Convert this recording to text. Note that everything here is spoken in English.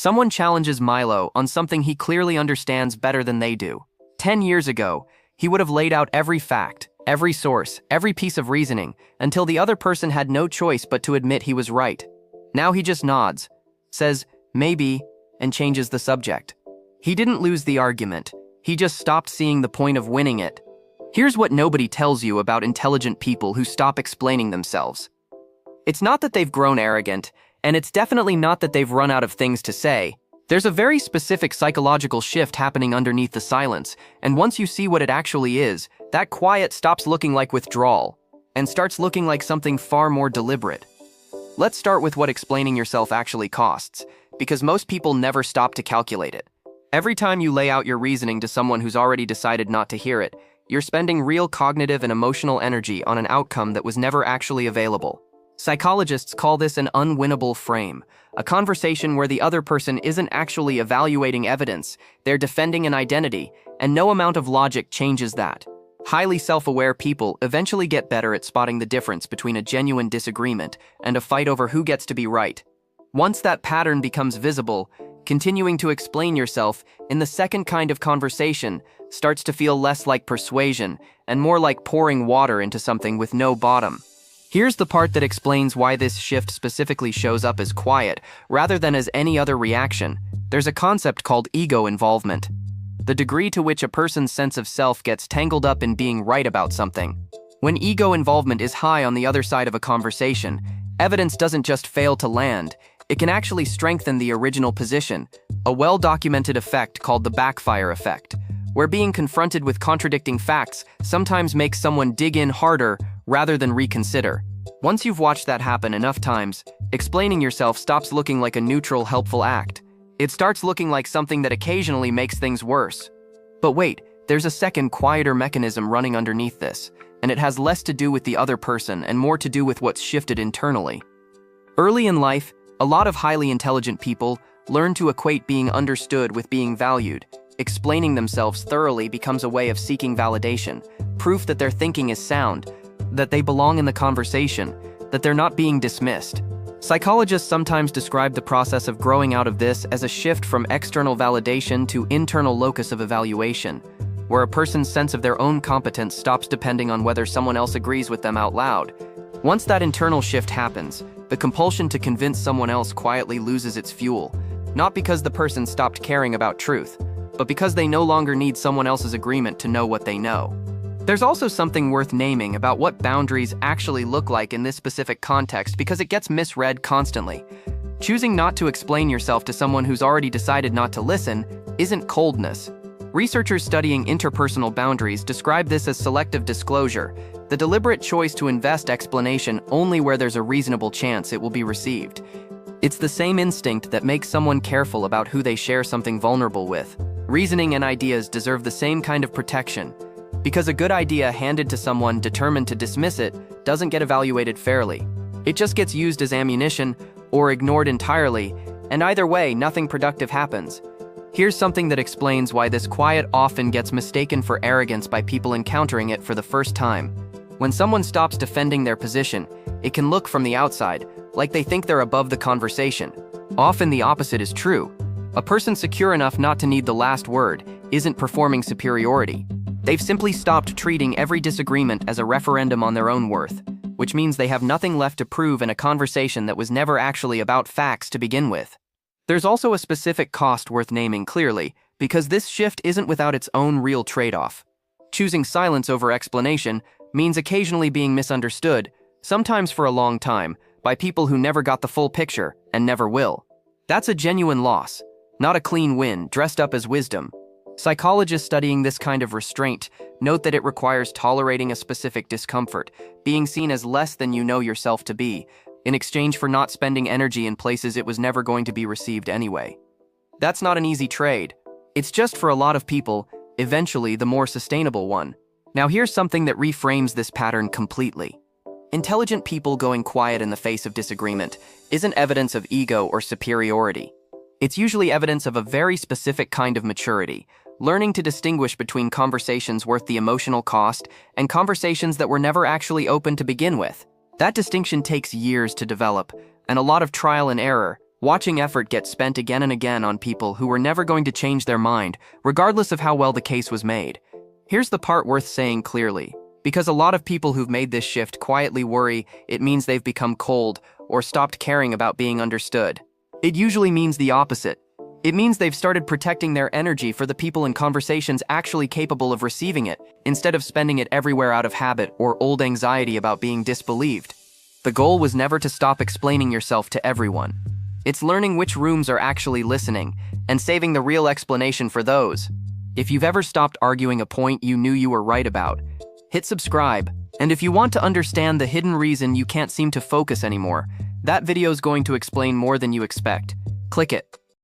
Someone challenges Milo on something he clearly understands better than they do. 10 years ago, he would have laid out every fact, every source, every piece of reasoning, until the other person had no choice but to admit he was right. Now he just nods, says, maybe, and changes the subject. He didn't lose the argument. He just stopped seeing the point of winning it. Here's what nobody tells you about intelligent people who stop explaining themselves. It's not that they've grown arrogant, and it's definitely not that they've run out of things to say. There's a very specific psychological shift happening underneath the silence, and once you see what it actually is, that quiet stops looking like withdrawal and starts looking like something far more deliberate. Let's start with what explaining yourself actually costs, because most people never stop to calculate it. Every time you lay out your reasoning to someone who's already decided not to hear it, you're spending real cognitive and emotional energy on an outcome that was never actually available. Psychologists call this an unwinnable frame, a conversation where the other person isn't actually evaluating evidence, they're defending an identity, and no amount of logic changes that. Highly self-aware people eventually get better at spotting the difference between a genuine disagreement and a fight over who gets to be right. Once that pattern becomes visible, continuing to explain yourself in the second kind of conversation starts to feel less like persuasion and more like pouring water into something with no bottom. Here's the part that explains why this shift specifically shows up as quiet, rather than as any other reaction. There's a concept called ego involvement. The degree to which a person's sense of self gets tangled up in being right about something. When ego involvement is high on the other side of a conversation, evidence doesn't just fail to land, it can actually strengthen the original position, a well-documented effect called the backfire effect, where being confronted with contradicting facts sometimes makes someone dig in harder rather than reconsider. Once you've watched that happen enough times, explaining yourself stops looking like a neutral, helpful act. It starts looking like something that occasionally makes things worse. But wait, there's a second, quieter mechanism running underneath this, and it has less to do with the other person and more to do with what's shifted internally. Early in life, a lot of highly intelligent people learn to equate being understood with being valued. Explaining themselves thoroughly becomes a way of seeking validation, proof that their thinking is sound, that they belong in the conversation, that they're not being dismissed. Psychologists sometimes describe the process of growing out of this as a shift from external validation to internal locus of evaluation, where a person's sense of their own competence stops depending on whether someone else agrees with them out loud. Once that internal shift happens, the compulsion to convince someone else quietly loses its fuel, not because the person stopped caring about truth, but because they no longer need someone else's agreement to know what they know. There's also something worth naming about what boundaries actually look like in this specific context because it gets misread constantly. Choosing not to explain yourself to someone who's already decided not to listen isn't coldness. Researchers studying interpersonal boundaries describe this as selective disclosure, the deliberate choice to invest explanation only where there's a reasonable chance it will be received. It's the same instinct that makes someone careful about who they share something vulnerable with. Reasoning and ideas deserve the same kind of protection, because a good idea handed to someone determined to dismiss it doesn't get evaluated fairly. It just gets used as ammunition or ignored entirely, and either way, nothing productive happens. Here's something that explains why this quiet often gets mistaken for arrogance by people encountering it for the first time. When someone stops defending their position, it can look from the outside like they think they're above the conversation. Often the opposite is true. A person secure enough not to need the last word isn't performing superiority. They've simply stopped treating every disagreement as a referendum on their own worth, which means they have nothing left to prove in a conversation that was never actually about facts to begin with. There's also a specific cost worth naming clearly, because this shift isn't without its own real trade-off. Choosing silence over explanation means occasionally being misunderstood, sometimes for a long time, by people who never got the full picture and never will. That's a genuine loss, not a clean win dressed up as wisdom. Psychologists studying this kind of restraint note that it requires tolerating a specific discomfort, being seen as less than you know yourself to be, in exchange for not spending energy in places it was never going to be received anyway. That's not an easy trade. It's just, for a lot of people, eventually the more sustainable one. Now here's something that reframes this pattern completely. Intelligent people going quiet in the face of disagreement isn't evidence of ego or superiority. It's usually evidence of a very specific kind of maturity, learning to distinguish between conversations worth the emotional cost and conversations that were never actually open to begin with. That distinction takes years to develop, and a lot of trial and error, watching effort get spent again and again on people who were never going to change their mind, regardless of how well the case was made. Here's the part worth saying clearly. Because a lot of people who've made this shift quietly worry it means they've become cold or stopped caring about being understood. It usually means the opposite. It means they've started protecting their energy for the people in conversations actually capable of receiving it, instead of spending it everywhere out of habit or old anxiety about being disbelieved. The goal was never to stop explaining yourself to everyone. It's learning which rooms are actually listening and saving the real explanation for those. If you've ever stopped arguing a point you knew you were right about, hit subscribe. And if you want to understand the hidden reason you can't seem to focus anymore, that video's going to explain more than you expect. Click it.